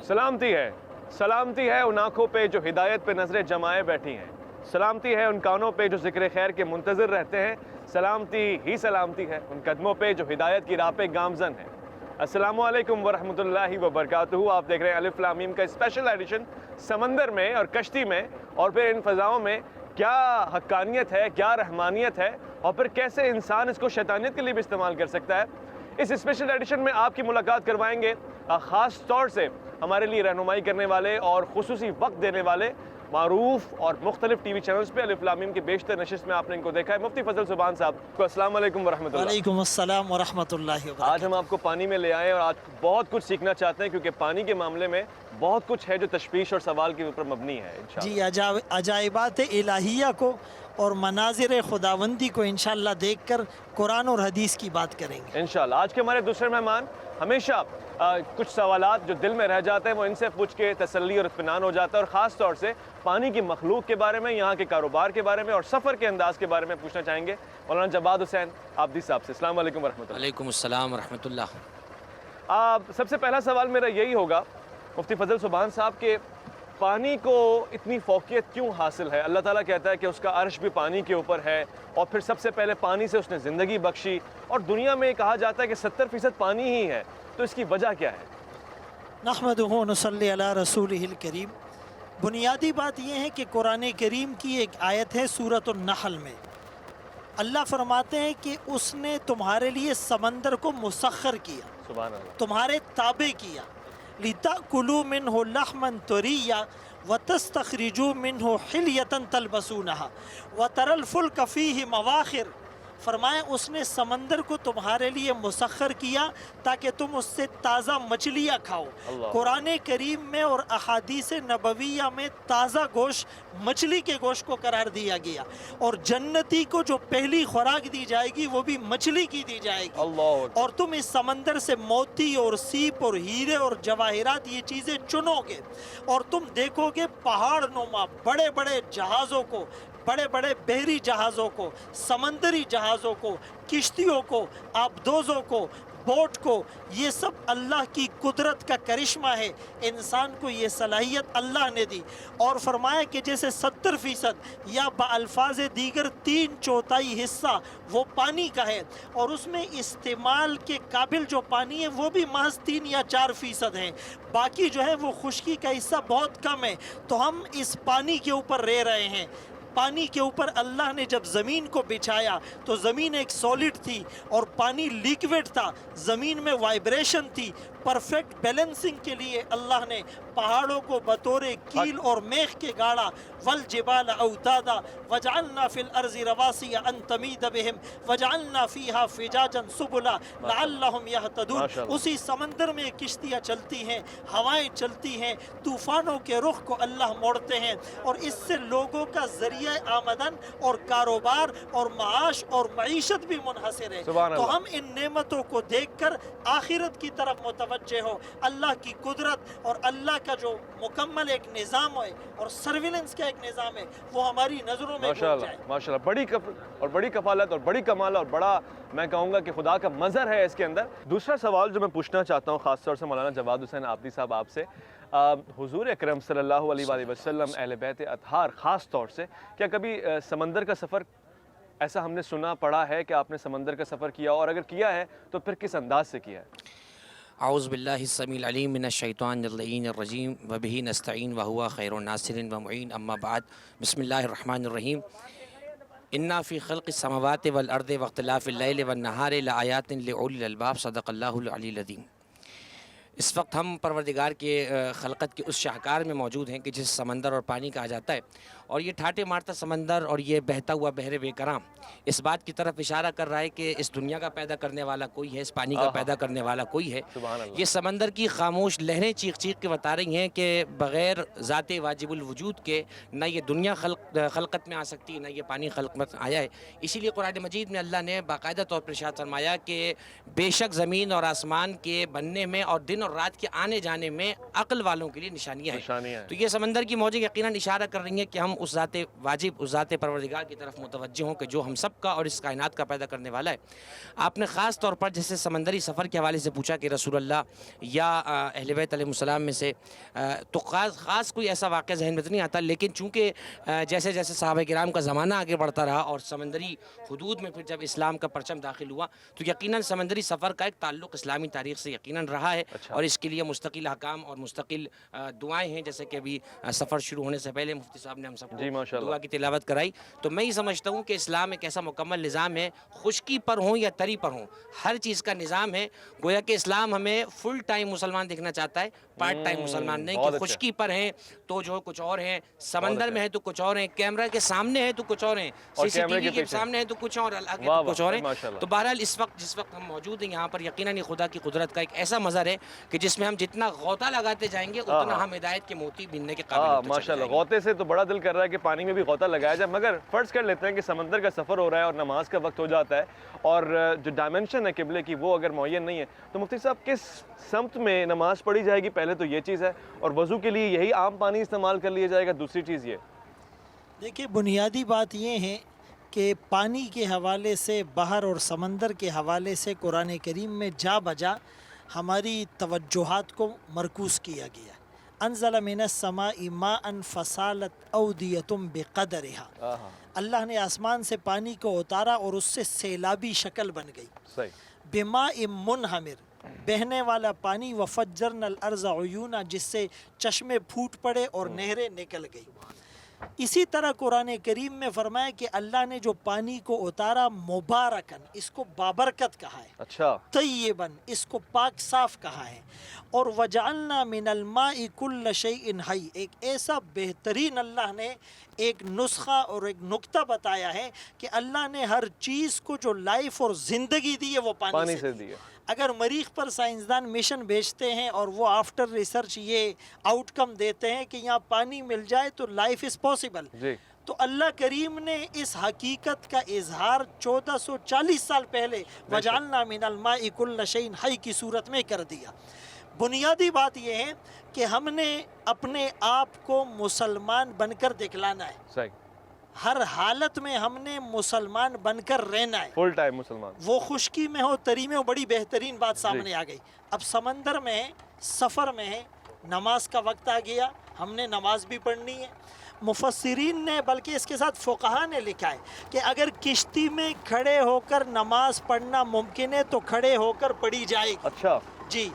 سلامتی ہے ان آنکھوں پہ جو ہدایت پہ نظریں جمائے بیٹھی ہیں، سلامتی ہے ان کانوں پہ جو ذکر خیر کے منتظر رہتے ہیں، سلامتی ہے ان قدموں پہ جو ہدایت کی راہ پہ گامزن ہیں۔ السلام علیکم ورحمۃ اللہ وبرکاتہ۔ آپ دیکھ رہے ہیں الف لام میم کا اسپیشل ایڈیشن سمندر میں اور کشتی میں، اور پھر ان فضاؤں میں کیا حقانیت ہے، کیا رحمانیت ہے، اور پھر کیسے انسان اس کو شیطانیت کے لیے بھی استعمال کر سکتا ہے۔ اس اسپیشل ایڈیشن میں آپ کی ملاقات کروائیں گے خاص طور سے ہمارے لیے رہنمائی کرنے والے اور خصوصی وقت دینے والے معروف اور مختلف ٹی وی چینلز پہ الف لام میم کی بیشتر نشست میں آپ نے ان کو دیکھا ہے، مفتی فضل زبان صاحب کو السلام علیکم ورحمۃ اللہ۔ وعلیکم السلام ورحمۃ اللہ وبرکاتہ۔ آج ہم آپ کو پانی میں لے آئے اور آج بہت کچھ سیکھنا چاہتے ہیں، کیونکہ پانی کے معاملے میں بہت کچھ ہے جو تشویش اور سوال کے اوپر مبنی ہے انشاءاللہ۔ جی، عجائبات الہیہ کو اور مناظر خداوندی کو انشاءاللہ دیکھ کر قرآن اور حدیث کی بات کریں گے انشاءاللہ۔ آج کے ہمارے دوسرے مہمان ہمیشہ کچھ سوالات جو دل میں رہ جاتے ہیں وہ ان سے پوچھ کے تسلی اور اطمینان ہو جاتا ہے، اور خاص طور سے پانی کی مخلوق کے بارے میں، یہاں کے کاروبار کے بارے میں اور سفر کے انداز کے بارے میں پوچھنا چاہیں گے مولانا جواد حسین آبدی صاحب سے۔ السلام علیکم ورحمۃ اللہ۔ وعلیکم السلام ورحمۃ اللہ۔ سب سے پہلا سوال میرا یہی ہوگا مفتی فضل زبان صاحب کہ پانی کو اتنی فوقیت کیوں حاصل ہے؟ اللہ تعالیٰ کہتا ہے کہ اس کا عرش بھی پانی کے اوپر ہے، اور پھر سب سے پہلے پانی سے اس نے زندگی بخشی، اور دنیا میں کہا جاتا ہے کہ 70% پانی ہی ہے، تو اس کی وجہ کیا ہے؟ نحمدہ و نصلی علی رسولہ الکریم۔ بنیادی بات یہ ہے کہ قرآن کریم کی ایک آیت ہے سورۃ النحل میں، اللہ فرماتے ہیں کہ اس نے تمہارے لیے سمندر کو مسخر کیا، سبحان اللہ۔ تمہارے تابع کیا، لِتَأْكُلُوا مِنْهُ لَحْمًا طَرِيًّا وَتَسْتَخْرِجُوا مِنْهُ حِلْيَةً تَلْبَسُونَهَا وَتَرَى الْفُلْكَ فِيهِ مَوَاخِرَ۔ فرمایا اس نے سمندر کو تمہارے لیے مسخر کیا تاکہ تم اس سے تازہ مچھلیاں کھاؤ۔ قرآن کریم میں اور احادیث نبویہ میں تازہ گوشت مچھلی کے گوشت کو قرار دیا گیا، اور جنتی کو جو پہلی خوراک دی جائے گی وہ بھی مچھلی کی دی جائے گی۔ اور تم اس سمندر سے موتی اور سیپ اور ہیرے اور جواہرات یہ چیزیں چنو گے، اور تم دیکھو گے پہاڑ نما بڑے بڑے جہازوں کو، بڑے بڑے بحری جہازوں کو، سمندری جہازوں کو، کشتیوں کو، آبدوزوں کو، بوٹ کو، یہ سب اللہ کی قدرت کا کرشمہ ہے۔ انسان کو یہ صلاحیت اللہ نے دی، اور فرمایا کہ جیسے 70% یا بالفاظ دیگر 3/4 حصہ وہ پانی کا ہے، اور اس میں استعمال کے قابل جو پانی ہے وہ بھی محض 3 یا 4% ہے، باقی جو ہے وہ خشکی کا حصہ بہت کم ہے۔ تو ہم اس پانی کے اوپر رہ رہے ہیں۔ پانی کے اوپر اللہ نے جب زمین کو بچھایا تو زمین ایک سالڈ تھی اور پانی لیکوڈ تھا، زمین میں وائبریشن تھی۔ پرفیکٹ بیلنسنگ کے لیے اللہ نے پہاڑوں کو بطور کیل اور میخ کے گاڑا، والجبال اوتادا وجعلنا فی الارض رواسy ان تمید بهم وجعلنا فیہا فجاجا سبلا لعلہم یہتدون۔ اسی سمندر میں کشتیاں چلتی ہیں، ہوائیں چلتی ہیں، طوفانوں کے رخ کو اللہ موڑتے ہیں، اور اس سے لوگوں کا ذریعہ آمدن اور کاروبار اور معاش اور معیشت بھی منحصر ہے۔ تو ہم ان نعمتوں کو دیکھ کر آخرت کی طرف متوجہ ہو، اللہ کی قدرت اور اللہ کا جو مکمل ایک نظام ہے اور سرویلنس کا ایک نظام ہے وہ ہماری نظروں میں گھوم جائے۔ ماشاءاللہ، بڑی کفالت اور بڑی کمال اور بڑا میں کہوں گا کہ خدا کا منظر ہے اس کے اندر۔ دوسرا سوال جو میں پوچھنا چاہتا ہوں خاص طور سے مولانا جواد حسین آبدی صاحب آپ سے، حضور اکرم صلی اللہ علیہ وآلہ وسلم، اہل بیت اطہار خاص طور سے، کیا کبھی سمندر کا سفر ایسا ہم نے سنا پڑا ہے کہ آپ نے سمندر کا سفر کیا، اور اگر کیا ہے تو پھر کس انداز سے کیا ہے؟ اعوذ باللہ السمیع العلیم من الشیطان اللعین الرجیم وبہ نستعین وہو خیر الناصر ومعین، اما بعد، بسم اللہ الرحمن الرحیم۔ انا فی خلق السماوات والارض واختلاف اللیل والنہار لآیات لأولی الالباب، صدق اللہ العلی العظیم۔ اس وقت ہم پروردگار کے خلقت کے اس شاہکار میں موجود ہیں کہ جس سمندر اور پانی کہا جاتا ہے، اور یہ ٹھاٹے مارتا سمندر اور یہ بہتا ہوا بحر بے کرام اس بات کی طرف اشارہ کر رہا ہے کہ اس دنیا کا پیدا کرنے والا کوئی ہے، اس پانی کا پیدا کرنے والا کوئی ہے۔ یہ سمندر کی خاموش لہریں چیخ چیخ کے بتا رہی ہیں کہ بغیر ذات واجب الوجود کے نہ یہ دنیا خلقت میں آ سکتی، نہ یہ پانی خلقت میں آیا ہے۔ اسی لیے قرآن مجید میں اللہ نے باقاعدہ طور پر ارشاد فرمایا کہ بے شک زمین اور آسمان کے بننے میں اور دن اور رات کے آنے جانے میں عقل والوں کے لیے نشانیاں نشانیاں ہیں. ہیں. تو یہ سمندر کی موجیں یقیناً اشارہ کر رہی ہیں کہ ہم اس ذات واجب، اس ذات پروردگار کی طرف متوجہ ہوں کہ جو ہم سب کا اور اس کائنات کا پیدا کرنے والا ہے. آپ نے خاص طور پر جیسے سمندری سفر کے حوالے سے پوچھا کہ رسول اللہ یا اہل بیت علیہ السلام میں سے تو خاص کوئی ایسا واقعہ ذہن میں تو نہیں آتا، لیکن چونکہ جیسے جیسے صحابہ کرام کا زمانہ آگے بڑھتا رہا اور سمندری حدود میں پھر جب اسلام کا پرچم داخل ہوا تو یقیناً سمندری سفر کا ایک تعلق اسلامی تاریخ سے یقیناً رہا ہے. اور اس کے لیے مستقل احکام اور مستقل دعائیں ہیں، جیسے کہ ابھی سفر شروع ہونے سے پہلے مفتی صاحب نے ہم سب کو دعا کی تلاوت کرائی. تو میں یہ سمجھتا ہوں کہ اسلام ایک ایسا مکمل نظام ہے، خشکی پر ہوں یا تری پر ہوں ہر چیز کا نظام ہے. گویا کہ اسلام ہمیں فل ٹائم مسلمان دیکھنا چاہتا ہے، پارٹ ٹائم مسلمان نہیں کہ خشکی پر ہیں تو جو کچھ اور ہیں، سمندر میں ہے تو کچھ اور ہیں، کیمرہ کے سامنے ہے تو کچھ اور ہیں، سی سی ٹی وی کے سامنے ہے تو کچھ اور، اللہ کے تو کچھ اور ہیں. تو بہرحال اس وقت جس وقت ہم موجود ہیں یہاں پر یقیناً یہ خدا کی قدرت کا ایک ایسا منظر ہے کہ جس میں ہم جتنا غوطہ لگاتے جائیں گے اتنا ہم ہدایت کے موتی بننے کے قابل ہوتے ماشاء اللہ. غوطے سے تو بڑا دل کر رہا ہے کہ پانی میں بھی غوطہ لگایا جائے، مگر فرض کر لیتے ہیں کہ سمندر کا سفر ہو رہا ہے اور نماز کا وقت ہو جاتا ہے اور جو ڈائمنشن ہے قبلے کی وہ اگر معین نہیں ہے تو مفتی صاحب کس سمت میں نماز پڑھی جائے گی؟ پہلے تو یہ چیز ہے، اور وضو کے لیے یہی عام پانی استعمال کر لیا جائے گا؟ دوسری چیز یہ دیکھیے، بنیادی بات یہ ہے کہ پانی کے حوالے سے، بحر اور سمندر کے حوالے سے قرآن کریم میں جا بجا ہماری توجہات کو مرکوز کیا گیا. انزل من السماء ماء فسالت اودیۃ بقدرها، اللہ نے آسمان سے پانی کو اتارا اور اس سے سیلابی شکل بن گئی. صحیح. بماء منہمر، بہنے والا پانی، وفجرنا الارض عیونا، جس سے چشمے پھوٹ پڑے اور نہریں نکل گئی. اسی طرح قرآن کریم میں فرمایا کہ اللہ نے جو پانی کو اتارا مبارکن، اس کو بابرکت کہا ہے، اچھا، طیباً اس کو پاک صاف کہا ہے، اور وجعلنا من الماء کل شیء حی، ایک ایسا بہترین اللہ نے ایک نسخہ اور ایک نکتہ بتایا ہے کہ اللہ نے ہر چیز کو جو لائف اور زندگی دی ہے وہ پانی سے دی ہے. اگر مریخ پر سائنسدان مشن بھیجتے ہیں اور وہ آفٹر ریسرچ یہ آؤٹ کم دیتے ہیں کہ یہاں پانی مل جائے تو لائف از پاسبل، تو اللہ کریم نے اس حقیقت کا اظہار 1440 سال پہلے وجعلنا من الماء کل شیء حی کی صورت میں کر دیا. بنیادی بات یہ ہے کہ ہم نے اپنے آپ کو مسلمان بن کر دکھلانا ہے. صحیح. ہر حالت میں ہم نے مسلمان بن کر رہنا ہے، فل ٹائم مسلمان. وہ خشکی میں ہو تری میں ہو. بڑی بہترین بات سامنے آ گئی. اب سمندر میں ہے، سفر میں ہے، نماز کا وقت آ گیا، ہم نے نماز بھی پڑھنی ہے. مفسرین نے بلکہ اس کے ساتھ فقہا نے لکھا ہے کہ اگر کشتی میں کھڑے ہو کر نماز پڑھنا ممکن ہے تو کھڑے ہو کر پڑھی جائے گی. اچھا جی.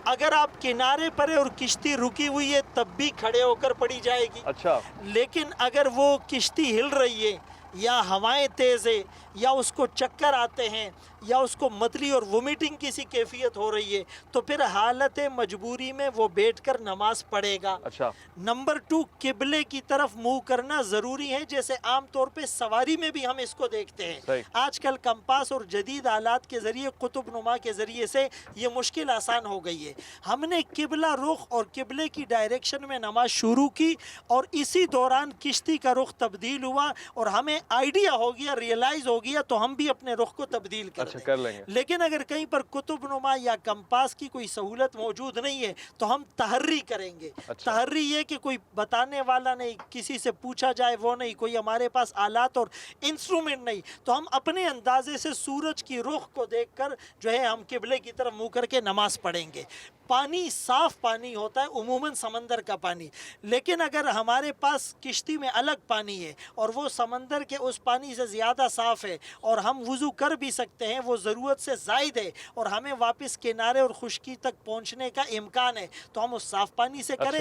اگر آپ کنارے پر ہے اور کشتی رکی ہوئی ہے تب بھی کھڑے ہو کر پڑھی جائے گی. اچھا. لیکن اگر وہ کشتی ہل رہی ہے یا ہوائیں تیز ہے یا اس کو چکر آتے ہیں یا اس کو متلی اور وومیٹنگ کی سی کیفیت ہو رہی ہے تو پھر حالت مجبوری میں وہ بیٹھ کر نماز پڑھے گا. اچھا. نمبر 2، قبلے کی طرف منہ کرنا ضروری ہے، جیسے عام طور پہ سواری میں بھی ہم اس کو دیکھتے ہیں. آج کل کمپاس اور جدید آلات کے ذریعے، قطب نما کے ذریعے سے یہ مشکل آسان ہو گئی ہے. ہم نے قبلہ رخ اور قبلے کی ڈائریکشن میں نماز شروع کی اور اسی دوران کشتی کا رخ تبدیل ہوا اور ہمیں آئیڈیا ہو گیا، ریئلائز ہو گیا، تو ہم بھی اپنے رخ کو تبدیل کر لیں گے. لیکن اگر کہیں پر قطب نما یا کمپاس کی کوئی سہولت موجود نہیں ہے تو ہم تحری کریں گے. تحری یہ کہ کوئی بتانے والا نہیں، کسی سے پوچھا جائے وہ نہیں، کوئی ہمارے پاس آلات اور انسٹرومنٹ نہیں، تو ہم اپنے اندازے سے سورج کی رخ کو دیکھ کر جو ہے ہم قبلے کی طرف منہ کر کے نماز پڑھیں گے. پانی صاف پانی ہوتا ہے عموماً سمندر کا پانی، لیکن اگر ہمارے پاس کشتی میں الگ پانی ہے اور وہ سمندر کے اس پانی سے زیادہ صاف ہے اور ہم وضو کر بھی سکتے ہیں، وہ ضرورت سے زائد ہے اور ہمیں واپس کنارے اور خشکی تک پہنچنے کا امکان ہے، تو ہم اس صاف پانی سے کریں.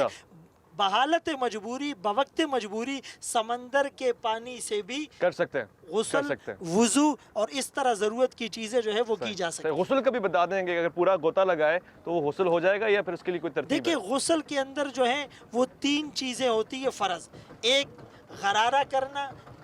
بحالت مجبوری، بوقت مجبوری سمندر کے پانی سے بھی کر سکتے ہیں، غسل، وضو اور اس طرح ضرورت کی چیزیں جو ہے وہ کی جا سکتی ہیں. غسل کا بھی بتا دیں کہ اگر پورا غوطہ لگائے تو وہ غسل ہو جائے گا یا پھر اس کے لیے کوئی ترتیب ہے؟ دیکھیں، غسل کے اندر جو ہے وہ 3 چیزیں ہوتی ہے فرض. ایک غرارہ کرنا،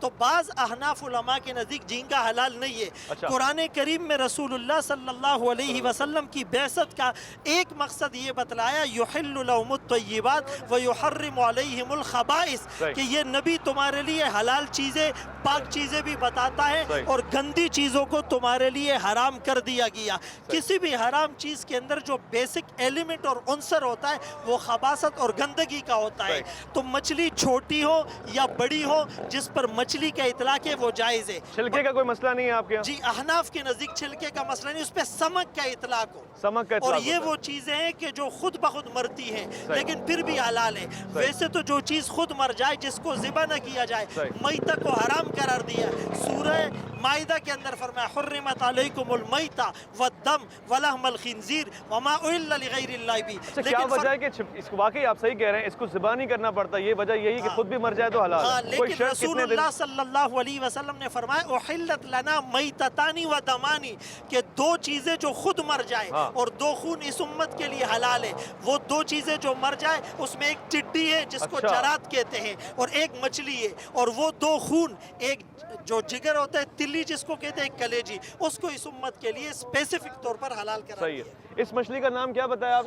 تو بعض احناف علماء کے نزدیک جھینگا حلال نہیں ہے. اچھا۔ قرآن کریم میں رسول اللہ صلی اللہ علیہ وسلم کی بعثت کا ایک مقصد یہ بتلایا یحل لهم الطیبات ویحرم علیہم الخبائث کہ یہ نبی تمہارے لیے حلال چیزیں پاک چیزیں بھی بتاتا ہے اور گندی چیزوں کو تمہارے لیے حرام کر دیا گیا. کسی بھی حرام چیز کے اندر جو بیسک ایلیمنٹ اور عنصر ہوتا ہے وہ خباثت اور گندگی کا ہوتا ہے. تو مچھلی چھوٹی ہو یا بڑی ہو جس پر مچھلی کا اطلاق ہے وہ جائز ہے. چھلکے کا کوئی مسئلہ نہیں ہے آپ کے یہاں؟ جی احناف کے نزدیک چھلکے کا مسئلہ نہیں, اس پہ سمک کا اطلاق ہو. سمک کا اور اطلاق یہ ہوتا ہے. وہ چیزیں ہیں کہ جو خود بخود مرتی ہیں لیکن پھر بھی حلال ہے. ویسے تو جو چیز خود مر جائے جس کو ذبح نہ کیا جائے میتہ کو حرام قرار دیا. سورہ مائدہ کے اندر فرمایا حرمت علیکم المیتہ والدم ولحم الخنزیر وما اہل لغیر اللہ بھی. کیا وجہ ہے کہ اس کو واقعی آپ صحیح کہہ رہے ہیں اس کو ذبح نہیں کرنا پڑتا, یہ وجہ یہی کہ خود بھی مر جائے تو حلال ہے. کوئی لیکن شرط رسول کتنے دن؟ اللہ صلی اللہ علیہ وسلم نے فرمایا احلت لنا میتتانی و دمانی کہ دو چیزیں جو خود مر جائے اور دو خون اس امت کے لیے حلال ہے. وہ دو چیزیں جو مر جائے اس میں ایک ٹڈی ہے جس کو جرات کہتے ہیں اور ایک مچھلی ہے, اور وہ دو خون ایک جو جگر ہوتا ہے تلی جس کو کہتے ہیں کلیجی, اس کو اس امت کے لیے اسپیسیفک طور پر حلال کرا صحیح دیا. ہے. اس مچھلی کا نام کیا بتایا آپ؟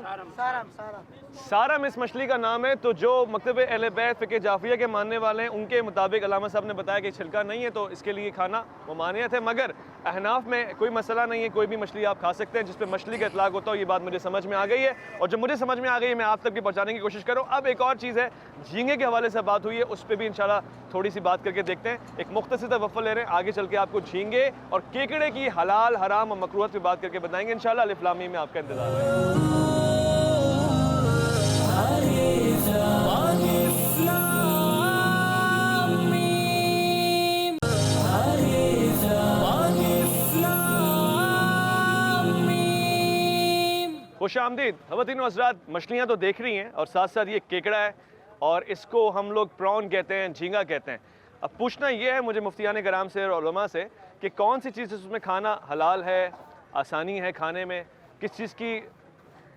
سارم اس مچھلی کا نام ہے. تو جو مکتب اہل بیت فقہ جعفریہ کے ماننے والے ہیں ان کے مطابق علامہ صاحب نے بتایا کہ چھلکا نہیں ہے تو اس کے لیے کھانا ممانعت ہے, مگر احناف میں کوئی مسئلہ نہیں ہے, کوئی بھی مچھلی آپ کھا سکتے ہیں جس پہ مچھلی کا اطلاق ہوتا ہو. یہ بات مجھے سمجھ میں آ گئی ہے, اور جب مجھے سمجھ میں آ گئی ہے میں آپ تک بھی پہنچانے کی کوشش کروں. اب ایک اور چیز ہے, جھینگے کے حوالے سے بات ہوئی ہے, اس پہ بھی انشاءاللہ تھوڑی سی بات کر کے دیکھتے ہیں. ایک مختصر سا وقفہ لے رہے ہیں, آگے چل کے آپ کو جھینگے اور کیکڑے کی حلال حرام اور مکروہات پہ بات کر کے بتائیں گے انشاءاللہ. الف لام میم میں آپ کا انتظار ہے. خوش آمدید خواتین و حضرات. مچھلیاں تو دیکھ رہی ہیں اور ساتھ ساتھ یہ کیکڑا ہے اور اس کو ہم لوگ پرون کہتے ہیں, جھینگا کہتے ہیں. اب پوچھنا یہ ہے مجھے مفتیان کرام سے اور علماء سے کہ کون سی چیز اس میں کھانا حلال ہے, آسانی ہے کھانے میں, کس چیز کی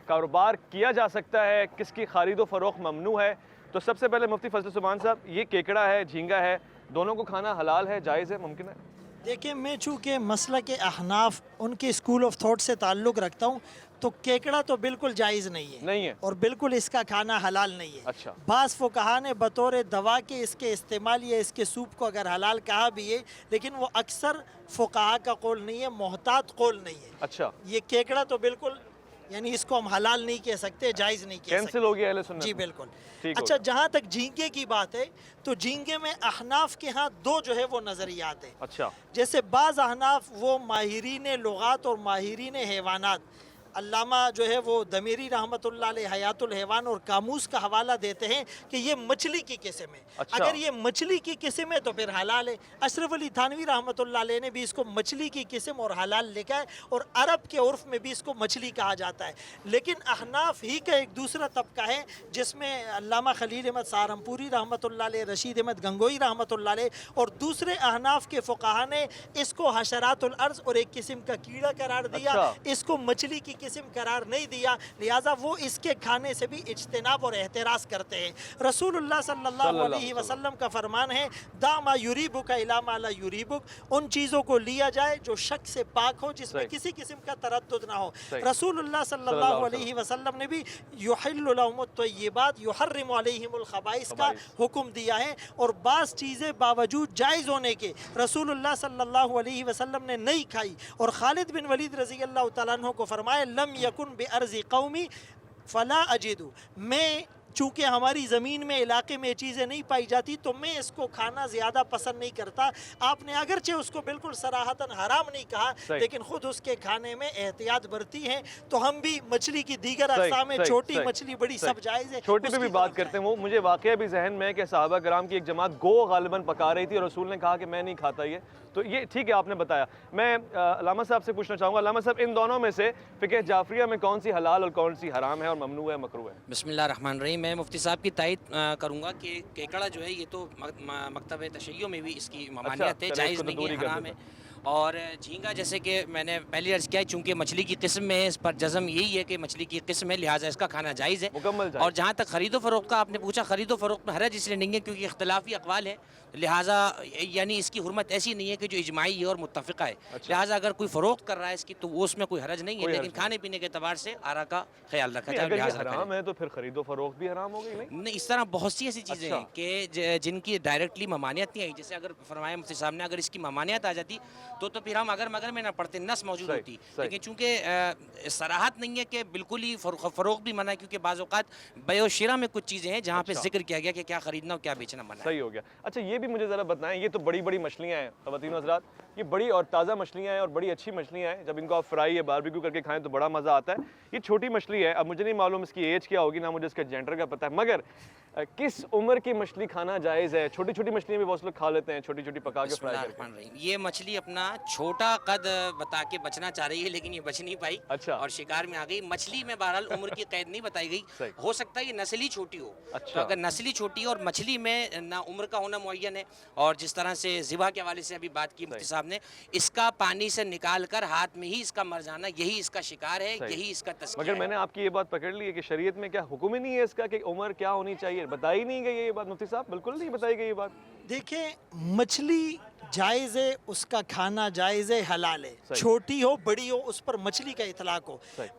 کاروبار کیا جا سکتا ہے, کس کی خرید و فروخت ممنوع ہے. تو سب سے پہلے مفتی فضل سبحان صاحب, یہ کیکڑا ہے جھینگا ہے, دونوں کو کھانا حلال ہے, جائز ہے, ممکن ہے؟ دیکھیں میں چونکہ مسلک احناف ان کے اسکول آف تھاٹ سے تعلق رکھتا ہوں تو کیکڑا تو بالکل جائز نہیں ہے اور بالکل اس کا کھانا حلال نہیں ہے. اچھا. بعض فقہا نے بطور دوا کے اس کے استعمال یا اس کے سوپ کو اگر حلال کہا بھی ہے, لیکن وہ اکثر فقہا کا قول نہیں ہے, محتاط قول نہیں ہے. اچھا. یہ کیکڑا تو بالکل یعنی اس کو ہم حلال نہیں کہہ سکتے, جائز نہیں کہہ سکتے. کینسل ہو گیا اہل سنت. جی بالکل. اچھا جہاں تک جھینگے کی بات ہے تو جھینگے میں احناف کے ہاں دو جو ہے وہ نظریات ہیں. اچھا. جیسے بعض احناف وہ ماہرین لغات اور ماہرین حیوانات, علامہ جو ہے وہ دمیری رحمۃ اللہ علیہ حیات الحیوان اور قاموس کا حوالہ دیتے ہیں کہ یہ مچھلی کی قسم ہے. اگر یہ مچھلی کی قسم ہے تو پھر حلال ہے. اشرف علی تھانوی رحمۃ اللہ علیہ نے بھی اس کو مچھلی کی قسم اور حلال لکھا ہے, اور عرب کے عرف میں بھی اس کو مچھلی کہا جاتا ہے. لیکن احناف ہی کا ایک دوسرا طبقہ ہے جس میں علامہ خلیل احمد سہارنپوری رحمۃ اللہ علیہ, رشید احمد گنگوئی رحمۃ اللہ علیہ اور دوسرے احناف کے فقہا نے اس کو حشرات الارض اور ایک قسم کا کیڑا قرار دیا, اس کو مچھلی کی قسم قرار نہیں دیا, لہٰذا وہ اس کے کھانے سے بھی اجتناب اور احتراز کرتے ہیں. رسول اللہ صلی اللہ علیہ وسلم کا فرمان ہے دا ما یریبک الی ما لا یریبک, ان چیزوں کو لیا جائے جو شک سے پاک ہو, جس میں کسی قسم کا تردد نہ ہو. رسول اللہ صلی اللہ علیہ وسلم نے بھی یحل لهم الطیبات یحرم علیہم الخبائث کا حکم دیا ہے, اور بعض چیزیں باوجود جائز ہونے کے رسول اللہ صلی اللہ علیہ وسلم نے نہیں کھائی. اور خالد بن ولید رضی اللہ تعالیٰ عنہ کو فرمایا لم یکن بارض قومی فلا اجدو, میں چونکہ ہماری زمین میں علاقے میں یہ چیزیں نہیں پائی جاتی تو میں اس کو کھانا زیادہ پسند نہیں کرتا. آپ نے اگرچہ اس کو بالکل صراحتاً حرام نہیں کہا لیکن خود اس کے کھانے میں احتیاط برتی ہیں. تو ہم بھی مچھلی کی دیگر اقسام میں چھوٹی مچھلی بڑی سب جائز ہے. چھوٹی پہ بھی بات کرتے ہیں. وہ مجھے واقعہ بھی ذہن میں ہے کہ صحابہ کرام کی ایک جماعت گو غالباً پکا رہی تھی اور رسول نے کہا کہ میں نہیں کھاتا یہ, تو یہ ٹھیک ہے آپ نے بتایا. میں علامہ صاحب سے پوچھنا چاہوں گا, علامہ صاحب ان دونوں میں سے فقہ جعفریہ میں کون سی حلال اور کون سی حرام ہے اور ممنوع ہے, مکروہ ہے؟ بسم اللہ الرحمن الرحیم. میں مفتی صاحب کی تائید کروں گا کہ کیکڑا جو ہے یہ تو مکتب تشیع میں بھی اس کی ممانعت ہے, جائز نہیں ہے, حرام ہے. اور جھینگا جیسے کہ میں نے پہلے عرض کیا ہے چونکہ مچھلی کی قسم میں ہے اس پر جزم یہی ہے کہ مچھلی کی قسم ہے لہٰذا اس کا کھانا جائز ہے مکمل جائز۔ اور جہاں تک خرید و فروخت کا آپ نے پوچھا خرید و فروخت میں حرج اس لیے نہیں ہے کیونکہ اختلافی اقوال ہے لہٰذا یعنی اس کی حرمت ایسی نہیں ہے کہ جو اجماعی ہے اور متفقہ ہے لہٰذا اگر کوئی فروخت کر رہا ہے اس کی تو وہ اس میں کوئی حرج نہیں ہے لیکن کھانے پینے کے اعتبار سے آرا کا خیال رکھا جائے اگر لہٰذا یہ حرام ہے تو پھر خرید و فروخت بھی حرام ہو گئی نہیں؟ نہیں اس طرح بہت سی ایسی چیزیں ہیں کہ جن کی ڈائریکٹلی ممانعت نہیں آئی جیسے اگر فرمایا مفتی صاحب نے اگر اس کی ممانعت آ جاتی تو پھر ہم اگر مگر میں نہ پڑھتے نص موجود ہوتی لیکن چونکہ صراحت نہیں ہے کہ بالکل ہی فروغ بھی منع ہے کیونکہ بعض اوقات بیع و شراء میں کچھ چیزیں ہیں جہاں پہ ذکر کیا گیا کہ کیا خریدنا اور کیا بیچنا منع ہے۔ صحیح ہو گیا۔ اچھا یہ بھی مجھے ذرا بتائیں یہ تو بڑی بڑی مچھلیاں ہیں خواتین و حضرات یہ بڑی اور تازہ مچھلیاں ہیں اور بڑی اچھی مچھلیاں ہیں جب ان کو آپ فرائی یا باربیکیو کر کے کھائیں تو بڑا مزہ آتا ہے۔ یہ چھوٹی مچھلی ہے اب مجھے نہیں معلوم اس کی ایج کیا ہوگی نہ مجھے اس کا جینڈر کا پتہ ہے مگر کس عمر کی مچھلی کھانا جائز ہے؟ چھوٹی چھوٹی مچھلیاں بھی بہت لوگ کھا لیتے ہیں چھوٹی چھوٹی پکا کے بسم فرائی اللہ کر کے۔ الرحمن الرحیم یہ مچھلی اپنا چھوٹا قد بتا کے بچنا چاہ رہی ہے لیکن یہ بچ نہیں پائی اچھا اور شکار میں آ گئی۔ مچھلی میں بہرحال عمر کی قید نہیں بتائی گئی ہو سکتا ہے یہ نسلی چھوٹی ہو تو اگر نسلی چھوٹی ہے اور مچھلی میں نہ عمر کا ہونا معین ہے اور جس طرح سے ذبح کے حوالے سے ابھی بات کی مفتی صاحب نے اس کا پانی سے نکال کر ہاتھ میں ہی اس کا مر جانا یہی اس کا شکار ہے یہی اس کا تذکیہ مگر میں ہے۔ نے آپ کی یہ بات پکڑ لی ہے کہ شریعت میں کیا حکم ہی نہیں ہے اس کا کہ عمر کیا ہونی چاہیے بتائی نہیں گئی یہ بات مفتی صاحب بالکل نہیں بتائی گئی یہ بات؟ دیکھیں مچھلی جائز ہے اس کا کھانا جائز ہے حلال ہے چھوٹی ہو بڑی ہو اس پر مچھلی کا اطلاق ہو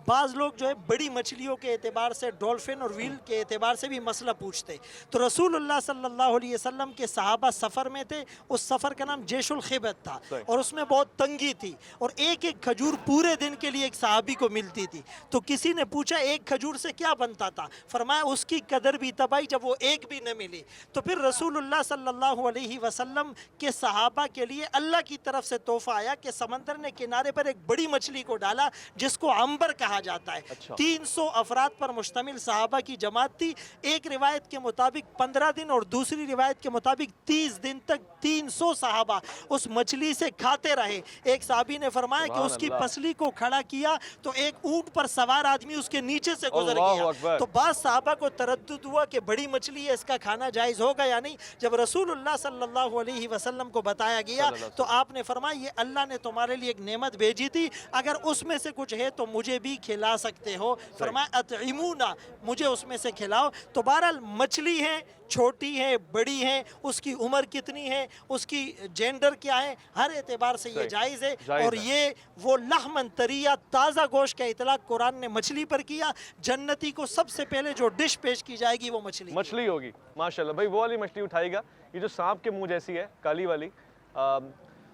بعض لوگ جو ہے بڑی مچھلیوں کے اعتبار سے ڈولفن اور ویل کے اعتبار سے بھی مسئلہ پوچھتے تو رسول اللہ صلی اللہ علیہ وسلم کے صحابہ سفر میں تھے اس سفر کا نام جیش الخیبت تھا اور اس میں بہت تنگی تھی اور ایک ایک کھجور پورے دن کے لیے ایک صحابی کو ملتی تھی تو کسی نے پوچھا ایک کھجور سے کیا بنتا تھا فرمایا اس کی قدر بھی تب آئی جب وہ ایک بھی نہ ملی تو پھر رسول اللہ صلی اللہ علیہ وسلم کے صحابہ کے لیے اللہ کی طرف سے تحفہ آیا کہ سمندر نے کنارے پر ایک بڑی مچھلی کو ڈالا جس کو عنبر کہا جاتا ہے 300 افراد پر مشتمل صحابہ کی جماعت تھی ایک روایت کے مطابق 15 دن اور دوسری روایت کے مطابق 30 دن تک 300 صحابہ اس مچھلی سے کھاتے رہے ایک صحابی نے فرمایا کہ اس کی پسلی کو کھڑا کیا تو ایک اونٹ پر سوار آدمی اس کے نیچے سے گزر گیا تو بعض صحابہ کو تردد ہوا کہ بڑی مچھلی ہے اس کا کھانا جائز ہوگا یا نہیں جب رسول اللہ صلی اللہ علیہ وسلم کو بتایا گیا تو آپ نے فرمایا یہ اللہ نے تمہارے لیے ایک نعمت بھیجی تھی اگر اس میں سے کچھ ہے تو مجھے بھی کھلا سکتے ہو فرمایا اطعمونا مجھے اس میں سے کھلاؤ تو بہرحال مچھلی ہے چھوٹی ہے بڑی ہے اس کی عمر کتنی ہے اس کی جینڈر کیا ہے ہر اعتبار سے یہ جائز ہے اور یہ وہ لحمن طریہ تازہ گوشت کا اطلاق قرآن نے مچھلی پر کیا جنتی کو سب سے پہلے جو ڈش پیش کی جائے گی وہ مچھلی ہوگی ماشاءاللہ بھائی وہ والی مچھلی اٹھائے گا یہ جو سانپ کے منہ جیسی ہے کالی والی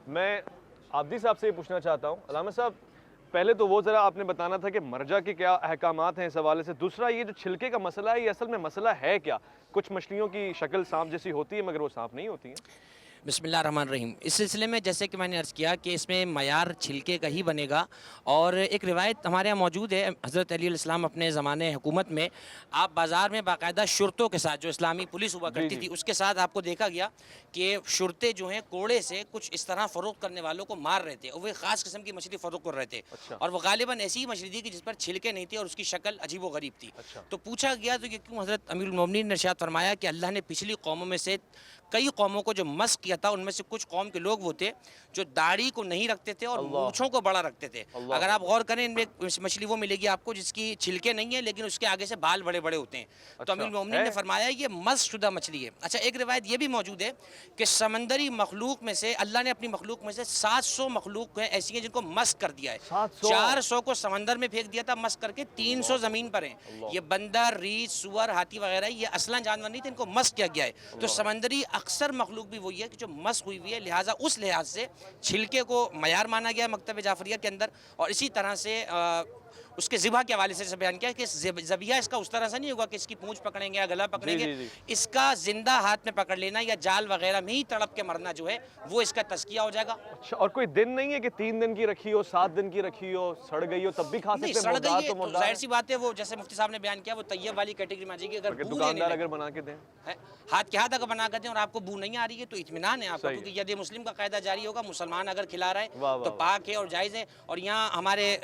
میں عابدی صاحب سے یہ پوچھنا چاہتا ہوں علامہ صاحب پہلے تو وہ ذرا آپ نے بتانا تھا کہ مرجا کے کیا احکامات ہیں اس حوالے سے دوسرا یہ جو چھلکے کا مسئلہ ہے یہ اصل میں مسئلہ ہے کیا کچھ مچھلیوں کی شکل سانپ جیسی ہوتی ہے مگر وہ سانپ نہیں ہوتی ہیں بسم اللہ الرحمن الرحیم اس سلسلے میں جیسے کہ میں نے عرض کیا کہ اس میں معیار چھلکے کا ہی بنے گا اور ایک روایت ہمارے یہاں موجود ہے حضرت علی علیہ السلام اپنے زمانے حکومت میں آپ بازار میں باقاعدہ شرطوں کے ساتھ جو اسلامی پولیس ہوا کرتی تھی اس کے ساتھ آپ کو دیکھا گیا کہ شرطے جو ہیں کوڑے سے کچھ اس طرح فروخت کرنے والوں کو مار رہے تھے اور وہ ایک خاص قسم کی مچھلی فروخت کر رہے تھے اور وہ غالباً ایسی ہی مچھلی تھی کہ جس پر چھلکے نہیں تھے اور اس کی شکل عجیب و غریب تھی تو پوچھا گیا تو کہ کیوں حضرت امیر المومنین نے ارشاد فرمایا کہ اللہ نے پچھلی قوموں میں سے کئی قوموں کو جو مسخ کیا تھا ان میں سے کچھ قوم کے لوگ وہ تھے جو داڑھی کو نہیں رکھتے تھے اور مونچھوں کو بڑا رکھتے تھے اگر آپ غور کریں ان میں مچھلی وہ ملے گی آپ کو جس کی چھلکے نہیں ہیں لیکن اس کے آگے سے بال بڑے بڑے ہوتے ہیں تو امیر المومنین نے فرمایا یہ مسخ شدہ مچھلی ہے اچھا ایک روایت یہ بھی موجود ہے کہ سمندری مخلوق میں سے اللہ نے اپنی مخلوق میں سے 700 مخلوق ایسی ہیں جن کو مسخ کر دیا ہے 400 کو سمندر میں پھینک دیا تھا مسخ کر کے 300 زمین پر ہیں یہ بندر ریچھ سور ہاتھی وغیرہ یہ اصلاً جانور نہیں تھے ان کو مسخ کیا گیا ہے تو سمندری اکثر مخلوق بھی وہی ہے کہ جو مسخ ہوئی ہوئی ہے لہٰذا اس لحاظ سے چھلکے کو معیار مانا گیا ہے مکتب جعفریہ کے اندر اور اسی طرح سے اس کے ذبح کے حوالے سے بیان کیا کہ ذبیحہ اس کا اس طرح سے نہیں ہوگا کہ اس کی پونچھ پکڑیں گے یا گلا پکڑیں گے اس کا زندہ ہاتھ میں پکڑ لینا یا جال وغیرہ میں ہی تڑپ کے مرنا جو ہے وہ اس کا تزکیہ ہو جائے گا اچھا اور کوئی دن نہیں ہے کہ 3 دن کی رکھی ہو 7 دن کی رکھی ہو سڑ گئی ہو تب بھی کھا سکتے ہیں سڑ گئی ہے تو ظاہر سی بات ہے وہ جیسے مفتی صاحب نے بیان کیا وہ طیب والی کیٹیگری میں آ جائے گی اگر دکاندار اگر بنا کے دیں ہاتھ کے ہاتھ اگر بنا کر دیں اور آپ کو بو نہیں آ رہی ہے تو اطمینان ہے آپ کا کیونکہ ید مسلم کا قاعدہ جاری ہوگا مسلمان اگر کھلا رہا ہے تو پاک ہے اور جائز ہے اور یہاں ہمارے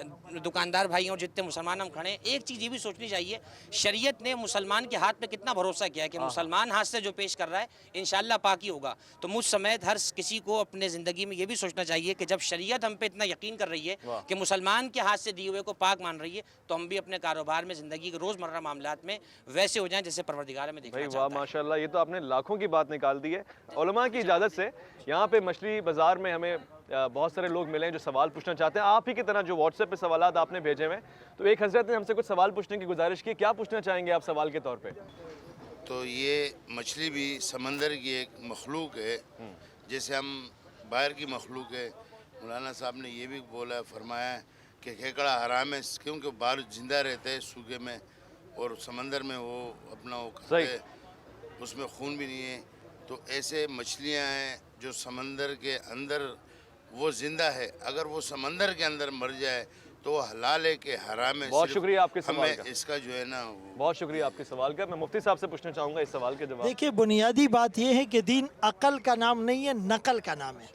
دکاندار بھائی ہیں اور جتنے مسلمان ہم کھڑے ہیں، ایک چیز یہ بھی سوچنی چاہیے، شریعت نے مسلمان کے ہاتھ پہ کتنا بھروسہ کیا ہے کہ مسلمان ہاتھ سے جو پیش کر رہا ہے انشاءاللہ پاکی ہوگا. تو مجھ سمیت ہر کسی کو اپنے زندگی میں یہ بھی سوچنا چاہیے کہ جب شریعت ہم پہ اتنا یقین کر رہی ہے کہ مسلمان کے ہاتھ سے دیے ہوئے کو پاک مان رہی ہے، تو ہم بھی اپنے کاروبار میں، زندگی کے روزمرہ معاملات میں ویسے ہو جائیں جیسے پروردگار ہمیں دیکھنا چاہتا ہے. واہ ماشاءاللہ، یہ تو آپ نے لاکھوں کی بات نکال دی ہے. علماء کی اجازت سے یہاں پہ مچھلی بازار میں ہمیں بہت سارے لوگ ملے ہیں جو سوال پوچھنا چاہتے ہیں. آپ ہی کی طرح جو واٹس ایپ پہ سوالات آپ نے بھیجے ہوئے ہیں، تو ایک حضرت نے ہم سے کچھ سوال پوچھنے کی گزارش کی. کیا پوچھنا چاہیں گے آپ سوال کے طور پہ؟ تو یہ مچھلی بھی سمندر کی ایک مخلوق ہے، جیسے ہم باہر کی مخلوق ہے. مولانا صاحب نے یہ بھی بولا، فرمایا ہے کہ کھیکڑا حرام ہے کیونکہ باہر زندہ رہتے ہیں سوکھے میں، اور سمندر میں وہ اپنا وہ کھاتے ہیں، اس میں خون بھی نہیں ہے. تو ایسے مچھلیاں ہیں جو سمندر کے اندر وہ زندہ ہے، اگر وہ سمندر کے اندر مر جائے تو وہ حلال ہے کہ حرام ہے. بہت شکریہ آپ کے سوال ہمیں کا. اس کا جو ہے نا بہت شکریہ آپ کے سوال کا. میں مفتی صاحب سے پوچھنا چاہوں گا اس سوال کے جواب. دیکھیے بنیادی بات یہ ہے کہ دین عقل کا نام نہیں ہے، نقل کا نام ہے.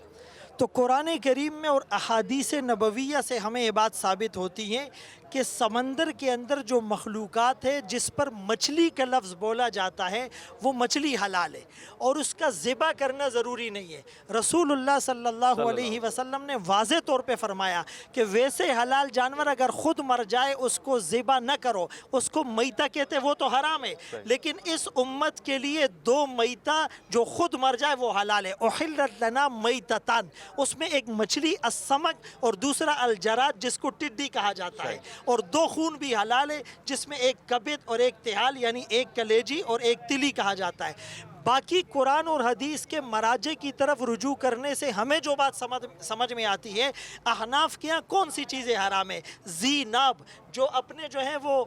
تو قرآن کریم میں اور احادیث نبویہ سے ہمیں یہ بات ثابت ہوتی ہے کہ سمندر کے اندر جو مخلوقات ہے جس پر مچھلی کا لفظ بولا جاتا ہے وہ مچھلی حلال ہے، اور اس کا ذبح کرنا ضروری نہیں ہے. رسول اللہ صلی اللہ علیہ وسلم نے واضح طور پہ فرمایا کہ ویسے حلال جانور اگر خود مر جائے اس کو ذبح نہ کرو، اس کو میتہ کہتے وہ تو حرام ہے. لیکن اس امت کے لیے دو میتہ جو خود مر جائے وہ حلال ہے. احلت لنا میتتان، اس میں ایک مچھلی السمک اور دوسرا الجراد جس کو ٹڈی کہا جاتا ہے، اور دو خون بھی حلال ہے جس میں ایک کبد اور ایک تحال یعنی ایک کلیجی اور ایک تلی کہا جاتا ہے. باقی قرآن اور حدیث کے مراجع کی طرف رجوع کرنے سے ہمیں جو بات سمجھ میں آتی ہے، احناف کے ہاں کون سی چیزیں حرام ہیں؟ ذی ناب، جو اپنے جو ہیں وہ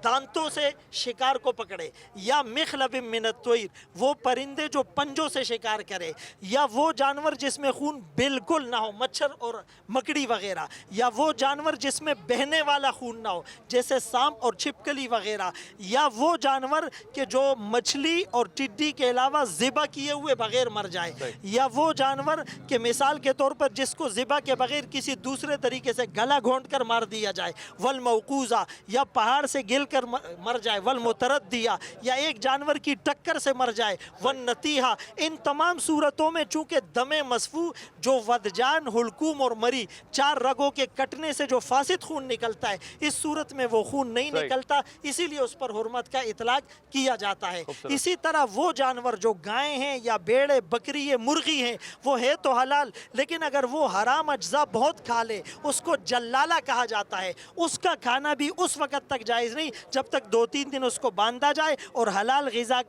دانتوں سے شکار کو پکڑے، یا مخلب من الطیر، وہ پرندے جو پنجوں سے شکار کرے، یا وہ جانور جس میں خون بالکل نہ ہو، مچھر اور مکڑی وغیرہ، یا وہ جانور جس میں بہنے والا خون نہ ہو جیسے سانپ اور چھپکلی وغیرہ، یا وہ جانور کہ جو مچھلی اور ٹڈی کے علاوہ ذبح کیے ہوئے بغیر مر جائے، یا وہ جانور کہ مثال کے طور پر جس کو ذبح کے بغیر کسی دوسرے طریقے سے گلا گھونٹ کر مار دیا جائے، والموقوذہ، یا پہاڑ سے گل کر مر جائے، والمتردیہ، یا ایک جانور کی ٹکر سے مر جائے، والنتیحہ. ان تمام صورتوں میں چونکہ دم مسفوح جو ودجان، حلقوم اور مری، چار رگوں کے کٹنے سے جو فاسد خون نکلتا ہے، اس صورت میں وہ خون نہیں نکلتا، اسی لیے اس پر حرمت کا اطلاق کیا جاتا ہے. اسی طرح وہ جانور جو گائیں ہیں یا بیڑے، بکری ہے، مرغی ہیں، وہ ہے تو حلال، لیکن اگر وہ حرام اجزاء بہت کھا لے، اس کو جلالہ کہا جاتا ہے، اس کا کھانا بھی اس وقت تک جائز نہیں جب تک 2-3 دن اس کو باندھا جائے اور حلال غذا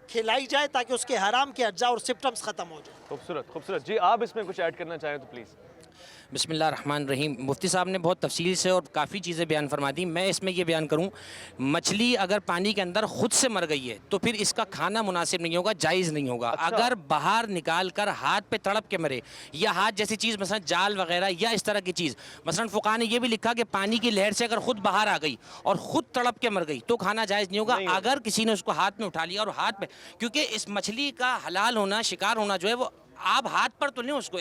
کھلائی جائے تاکہ اس کے حرام کے اجزاء اور سمپٹمز ختم ہو جائیں. خوبصورت خوبصورت. جی آپ اس میں کچھ ایڈ کرنا چاہیں تو پلیز. بسم اللہ الرحمن الرحیم. مفتی صاحب نے بہت تفصیل سے اور کافی چیزیں بیان فرما دی. میں اس میں یہ بیان کروں، مچھلی اگر پانی کے اندر خود سے مر گئی ہے تو پھر اس کا کھانا مناسب نہیں ہوگا، جائز نہیں ہوگا. اگر باہر نکال کر ہاتھ پہ تڑپ کے مرے، یا ہاتھ جیسی چیز مثلا جال وغیرہ یا اس طرح کی چیز، مثلا فقہا نے یہ بھی لکھا کہ پانی کی لہر سے اگر خود باہر آ گئی اور خود تڑپ کے مر گئی تو کھانا جائز نہیں ہوگا. اگر کسی نے اس کو ہاتھ میں اٹھا لیا اور ہاتھ پہ، کیونکہ اس مچھلی کا حلال ہونا، شکار ہونا جو ہے وہ آپ ہاتھ پر تو نہیں اس کو،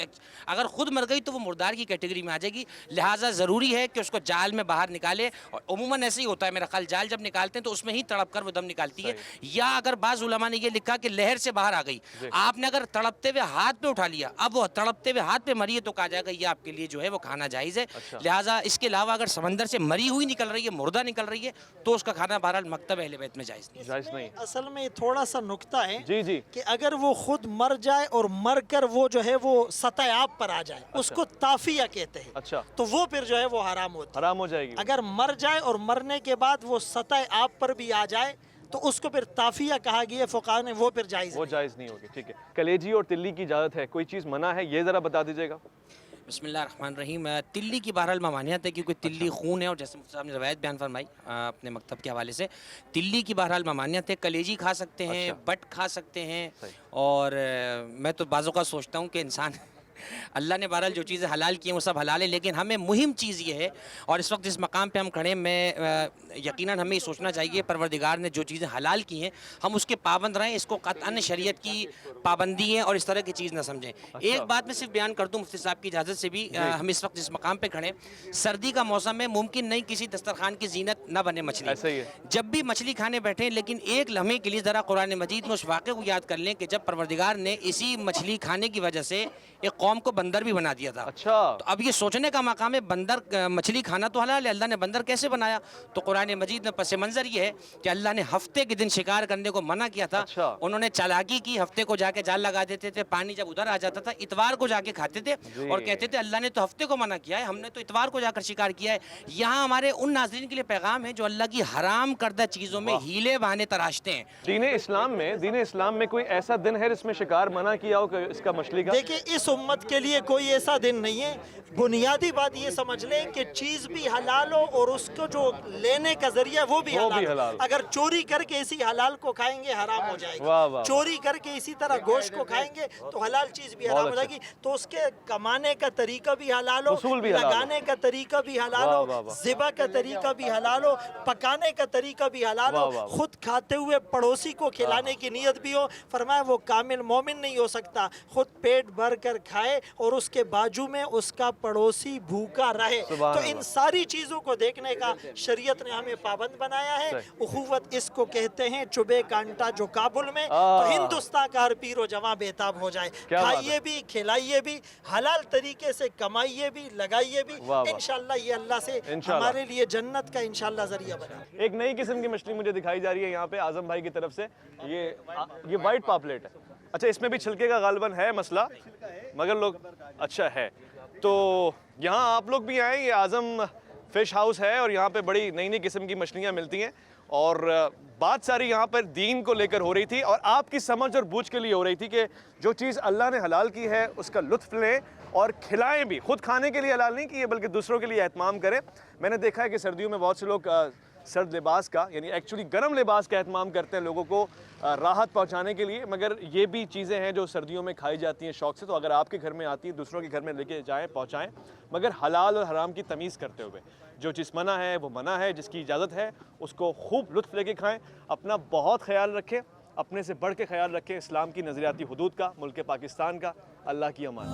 اگر خود مر گئی تو وہ مردار کی کیٹیگری میں آ جائے گی. لہٰذا ضروری ہے کہ اس کو جال میں باہر نکالے، اور عموماً ایسے ہی ہوتا ہے میرا خیال، جال جب نکالتے ہیں تو اس میں ہی تڑپ کر وہ دم نکالتی ہے. یا اگر بعض علماء نے یہ لکھا کہ لہر سے باہر آ گئی، آپ نے اگر تڑپتے ہوئے ہاتھ پہ اٹھا لیا، اب وہ تڑپتے ہوئے ہاتھ پہ مری ہے تو کہا جائے گا یہ آپ کے لیے جو ہے وہ کھانا جائز ہے. لہٰذا اس کے علاوہ اگر سمندر سے مری ہوئی نکل رہی ہے، مردہ نکل رہی ہے، تو اس کا کھانا بہرحال مکتب اہل بیت میں جائز نہیں. اصل میں تھوڑا سا نکتہ ہے جی کہ اگر وہ خود مر جائے اور مر کر وہ جو ہے وہ سطح آب پر آ جائے، اس کو تافیہ کہتے ہیں. اچھا. تو وہ پھر جو ہے وہ حرام ہوتا ہے، حرام ہو جائے گی. اگر مر جائے اور مرنے کے بعد وہ سطح آب پر بھی آ جائے تو اس کو پھر تافیہ کہا گیا فقہا نے، وہ پھر جائز وہ جائز نہیں ہوگی. ٹھیک ہے. کلیجی اور تلی کی اجازت ہے، کوئی چیز منع ہے یہ ذرا بتا دیجیے گا. بسم اللہ الرحمن الرحیم. تلی کی بہرحال ممانعت ہے کیونکہ تلی خون ہے، اور جیسے مفتی صاحب نے روایت بیان فرمائی اپنے مکتب کے حوالے سے، تلی کی بہرحال ممانعت ہے. کلیجی کھا سکتے ہیں، بٹ کھا سکتے ہیں. اور میں تو بعض اوقات سوچتا ہوں کہ انسان اللہ نے بہرحال جو چیزیں حلال کی ہیں وہ سب حلال ہے، لیکن ہمیں مہم چیز یہ ہے، اور اس وقت جس مقام پہ ہم کھڑے ہیں، میں یقیناً ہمیں یہ سوچنا چاہیے پروردگار نے جو چیزیں حلال کی ہیں ہم اس کے پابند رہیں، اس کو قطعاً شریعت کی پابندی ہے اور اس طرح کی چیز نہ سمجھیں۔ ایک بات میں صرف بیان کر دوں مفتی صاحب کی اجازت سے بھی، ہم اس وقت جس مقام پہ کھڑے ہیں، سردی کا موسم ہے، ممکن نہیں کسی دسترخوان کی زینت نہ بنے مچھلی، ایسا ہی ہے۔ جب بھی مچھلی کھانے بیٹھیں لیکن ایک لمحے کے لیے ذرا قرآن مجید میں اس واقعے کو یاد کر لیں کہ جب پروردگار نے اسی مچھلی کھانے کی وجہ سے ایک قوم کو بندر بھی بنا دیا تھا۔ اچھا، تو اب یہ سوچنے کا مقام ہے بندر مچھلی کھانا تو حلال ہے، اللہ نے بندر کیسے بنایا؟ تو قرآن مجید میں پس منظر یہ ہے کہ اللہ نے ہفتے کے دن شکار کرنے کو منع کیا تھا، اچھا۔ انہوں نے چالاکی کی، ہفتے کو جا کے جال لگا دیتے تھے، پانی جب ادھر آ جاتا تھا اتوار کو جا کے کھاتے تھے اور کہتے تھے اللہ نے تو ہفتے کو منع کیا ہے، ہم نے تو اتوار کو جا کر شکار کیا ہے۔ یہاں ہمارے ان ناظرین کے لیے پیغام ہے جو اللہ کی حرام کردہ چیزوں میں ہیلے بہانے تراشتے ہیں۔ دین اسلام میں کوئی ایسا دن ہے جس میں شکار منع کیا ہو کہ اس کا مچھلی کا؟ دیکھیں اس امت کے لیے کوئی ایسا دن نہیں ہے، بنیادی بات یہ سمجھ لیں کہ چیز بھی حلال ہو اور اس کو جو لینے کا ذریعہ وہ بھی حلال۔ اگر چوری کر کے اسی حلال کو کھائیں گے حرام ہو جائے گی، چوری کر کے اسی طرح گوشت کو کھائیں گے تو حلال چیز بھی حرام ہو جائے گی۔ تو اس کے کمانے کا طریقہ بھی حلال ہو، لگانے کا طریقہ بھی حلال ہو، ذبح کا طریقہ بھی حلال ہو، پکانے کا طریقہ بھی حلال ہو، خود کھاتے ہوئے پڑوسی کو کھلانے کی نیت بھی ہو۔ فرمایا وہ کامل مومن نہیں ہو سکتا، خود پیٹ بھر کر کھائے اور اس کے باجو میں اس کا پڑوسی بھوکا رہے۔ تو ان ساری چیزوں کو دیکھنے کا شریعت نے ہمیں پابند بنایا ہے۔ اخوت اس کو کہتے ہیں، چبے کانٹا جو کابل میں تو ہندوستان کا ہر پیر و جوان بےتاب ہو جائے۔ کھائیے بھی، کھلائیے بھی، حلال طریقے سے کمائیے بھی، لگائیے بھی، انشاءاللہ یہ اللہ سے ہمارے لیے جنت کا انشاءاللہ ذریعہ بنا۔ ایک نئی قسم کی مچھلی مجھے دکھائی جا رہی ہے یہاں پہ اعظم بھائی کی طرف سے، یہ وائٹ پاپلیٹ ہے۔ اچھا، اس میں بھی چھلکے کا غالباً ہے مسئلہ، مگر لوگ اچھا ہے۔ تو یہاں آپ لوگ بھی آئیں، یہ اعظم فش ہاؤس ہے اور یہاں پہ بڑی نئی قسم کی مچھلیاں ملتی ہیں، اور بات ساری یہاں پر دین کو لے کر ہو رہی تھی اور آپ کی سمجھ اور بوجھ کے لیے ہو رہی تھی کہ جو چیز اللہ نے حلال کی ہے اس کا لطف لیں اور کھلائیں بھی، خود کھانے کے لیے حلال نہیں کیے بلکہ دوسروں کے لیے اہتمام کریں۔ میں نے دیکھا ہے کہ سردیوں میں بہت سے لوگ سرد لباس کا، یعنی ایکچولی گرم لباس کا اہتمام کرتے ہیں لوگوں کو راحت پہنچانے کے لیے، مگر یہ بھی چیزیں ہیں جو سردیوں میں کھائی جاتی ہیں شوق سے، تو اگر آپ کے گھر میں آتی ہیں دوسروں کے گھر میں لے کے جائیں، پہنچائیں، مگر حلال اور حرام کی تمیز کرتے ہوئے۔ جو چیز منع ہے وہ منع ہے، جس کی اجازت ہے اس کو خوب لطف لے کے کھائیں۔ اپنا بہت خیال رکھیں، اپنے سے بڑھ کے خیال رکھیں اسلام کی نظریاتی حدود کا، ملک پاکستان کا۔ اللہ کی امان۔